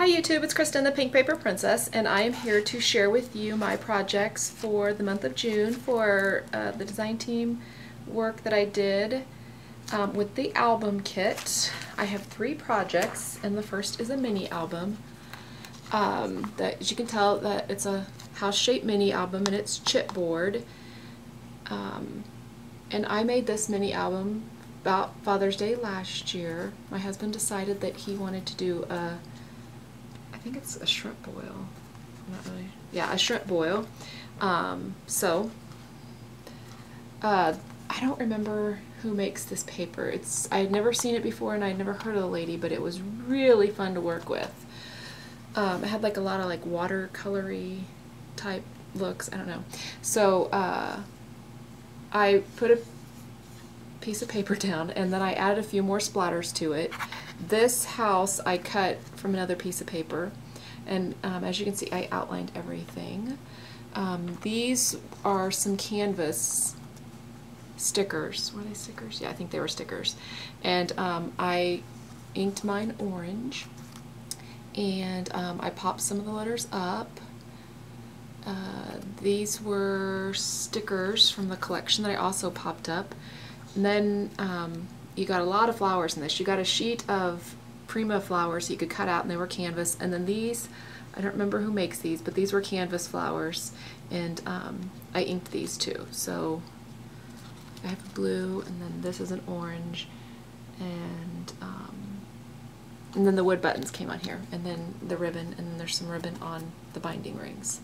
Hi YouTube, it's Kristen, the Pink Paper Princess, and I am here to share with you my projects for the month of June for the design team work that I did with the album kit. I have 3 projects, and the first is a mini album. That, as you can tell, that it's a house-shaped mini album, and it's chipboard. And I made this mini album about Father's Day last year. My husband decided that he wanted to do I think it's a shrimp boil. I'm not really, yeah, a shrimp boil. I don't remember who makes this paper. I had never seen it before, and I'd never heard of the lady, but it was really fun to work with. It had like a lot of like watercolory type looks. I don't know. So I put a piece of paper down, and then I added a few more splatters to it. This house I cut from another piece of paper, and as you can see, I outlined everything. These are some canvas stickers. Were they stickers? Yeah, I think they were stickers. And I inked mine orange, and I popped some of the letters up. These were stickers from the collection that I also popped up. And then you got a lot of flowers in this. You got a sheet of Prima flowers you could cut out, and they were canvas. And then these, I don't remember who makes these, but these were canvas flowers, and I inked these too. So I have a blue, and then this is an orange, and then the wood buttons came on here, and then the ribbon, and then there's some ribbon on the binding rings.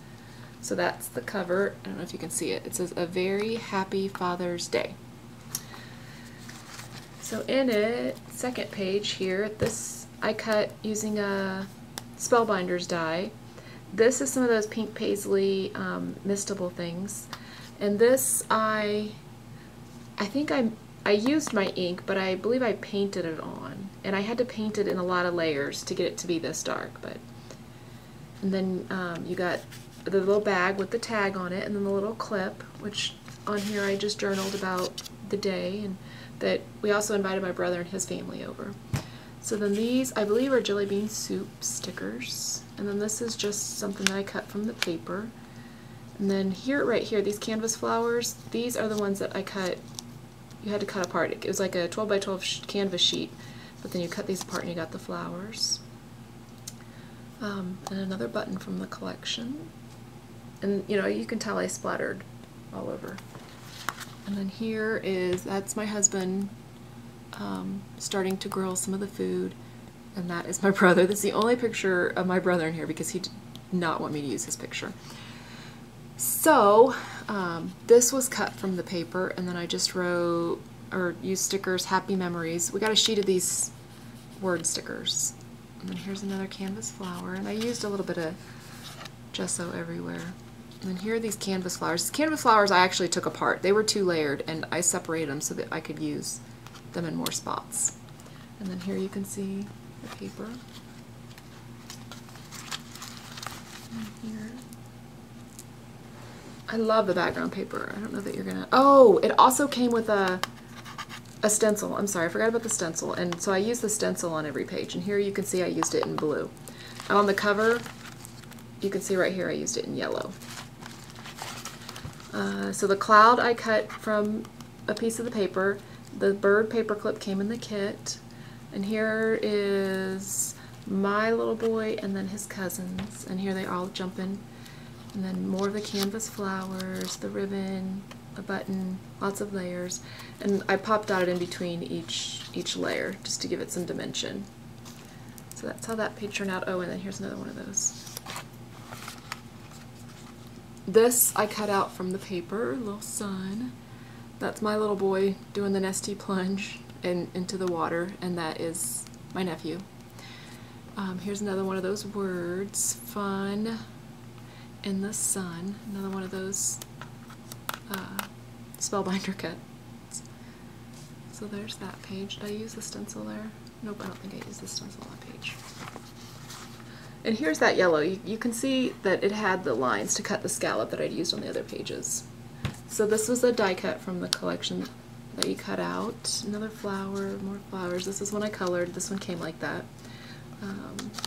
So that's the cover. I don't know if you can see it. It says, "A very happy Father's Day." So in it, second page here, this I cut using a Spellbinders die. This is some of those pink paisley mistable things. And this I think I used my ink, but I believe I painted it on. And I had to paint it in a lot of layers to get it to be this dark. And then you got the little bag with the tag on it, and then the little clip, which on here I just journaled about the day, and that we also invited my brother and his family over. So then these, I believe, are jelly bean soup stickers. And then this is just something that I cut from the paper. And then here, right here, these canvas flowers, these are the ones that I cut. You had to cut apart. It was like a 12 by 12 canvas sheet, but then you cut these apart and you got the flowers. And another button from the collection. And you know, you can tell I splattered all over. And then here is, that's my husband starting to grill some of the food, and that is my brother. This is the only picture of my brother in here because he did not want me to use his picture. So this was cut from the paper, and then I just wrote, or used stickers, happy memories. We got a sheet of these word stickers. And then here's another canvas flower, and I used a little bit of gesso everywhere. And then here are these canvas flowers. These canvas flowers I actually took apart. They were 2 layered, and I separated them so that I could use them in more spots. And then here you can see the paper. And here. I love the background paper. I don't know that you're gonna... Oh, it also came with a stencil. I'm sorry, I forgot about the stencil. And so I used the stencil on every page. And here you can see I used it in blue. And on the cover, you can see right here I used it in yellow. So the cloud I cut from a piece of the paper. The bird paper clip came in the kit. And here is my little boy and then his cousins. And here they all jump in. And then more of the canvas flowers, the ribbon, a button, lots of layers. And I popped out in between each layer just to give it some dimension. So that's how that page turned out. Oh, and then here's another one of those. This I cut out from the paper, little sun. That's my little boy doing the nesty plunge into the water, and that is my nephew. Here's another one of those words, fun in the sun. Another one of those Spellbinder cuts. So there's that page. Did I use the stencil there? Nope, I don't think I used the stencil on that page. And here's that yellow. You can see that it had the lines to cut the scallop that I'd used on the other pages. So this was a die cut from the collection that you cut out. Another flower, more flowers. This is one I colored. This one came like that.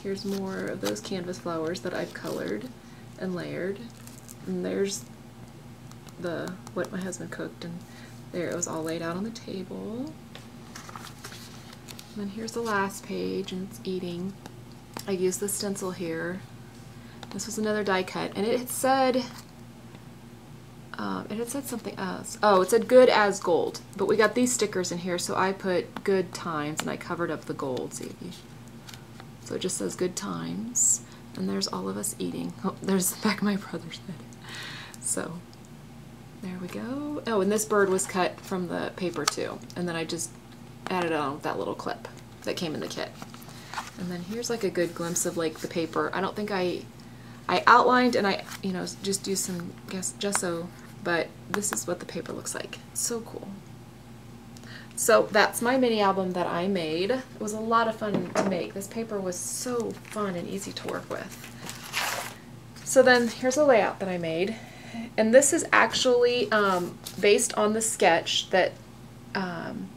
Here's more of those canvas flowers that I've colored and layered. And there's what my husband cooked, and there it was all laid out on the table. And then here's the last page, and it's eating. I used the stencil here. This was another die cut, and it had said something else. Oh, it said good as gold, but we got these stickers in here, so I put good times, and I covered up the gold. See if you, so it just says good times, and there's all of us eating. Oh, there's the back of my brother's head. So there we go. Oh, and this bird was cut from the paper too, and then I just added on with that little clip that came in the kit. And then here's like a good glimpse of like the paper. I don't think I outlined, and I just used some gesso, but this is what the paper looks like. So cool. So that's my mini album that I made. It was a lot of fun to make. This paper was so fun and easy to work with. So then here's a layout that I made, and this is actually based on the sketch that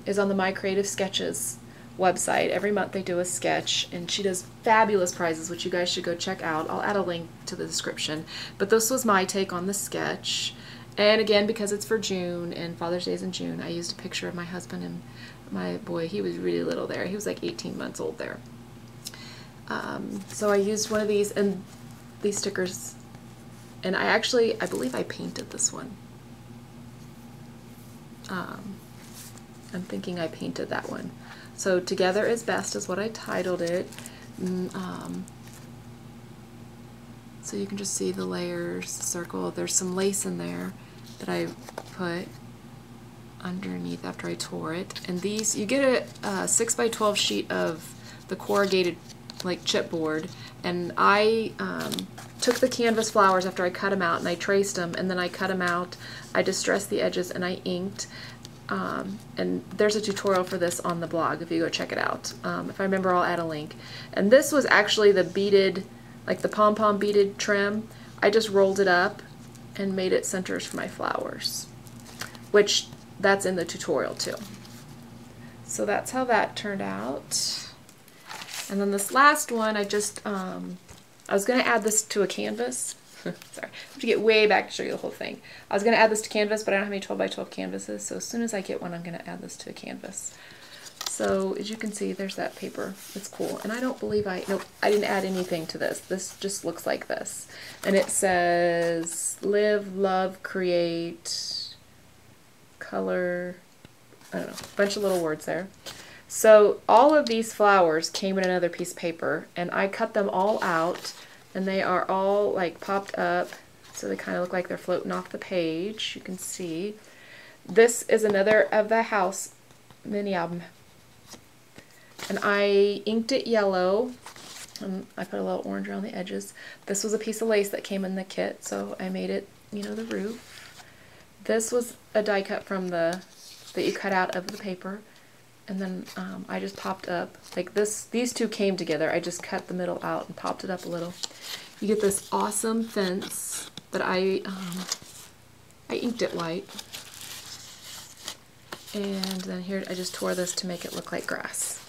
is on the My Creative Sketches website. Every month they do a sketch, and she does fabulous prizes, which you guys should go check out. I'll add a link to the description. But this was my take on the sketch. And again, because it's for June and Father's Day is in June, I used a picture of my husband and my boy. He was really little there. He was like 18 months old there. So I used one of these and these stickers, and I believe I painted this one. I'm thinking I painted that one. So Together is Best is what I titled it. So you can just see the layers, the circle. There's some lace in there that I put underneath after I tore it. And these, you get a 6x12 sheet of the corrugated like chipboard, and I took the canvas flowers after I cut them out, and I traced them, and then I cut them out. I distressed the edges, and I inked. And there's a tutorial for this on the blog if you go check it out. If I remember, I'll add a link. And this was actually the beaded, like the pom-pom beaded trim. I just rolled it up and made it centers for my flowers, which that's in the tutorial too. So that's how that turned out. And then this last one, I was going to add this to a canvas. Sorry, I have to get way back to show you the whole thing. I was going to add this to canvas, but I don't have any 12x12 canvases, so as soon as I get one, I'm going to add this to a canvas. So as you can see, there's that paper. It's cool. And I don't believe nope, I didn't add anything to this. This just looks like this. And it says live, love, create, color, I don't know, a bunch of little words there. So all of these flowers came in another piece of paper, and I cut them all out, and they are all like popped up, so they kind of look like they're floating off the page. You can see. This is another of the house mini album. And I inked it yellow, and I put a little orange around the edges. This was a piece of lace that came in the kit, so I made it, the roof. This was a die cut from that you cut out of the paper, and then I just popped up like this. These two came together. I just cut the middle out and popped it up a little. You get this awesome fence that I inked it white, and then here I just tore this to make it look like grass.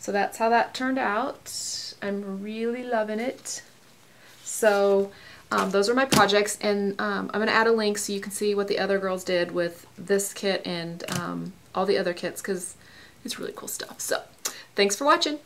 So that's how that turned out. I'm really loving it. So those are my projects, and I'm going to add a link so you can see what the other girls did with this kit and all the other kits, because it's really cool stuff. So thanks for watching.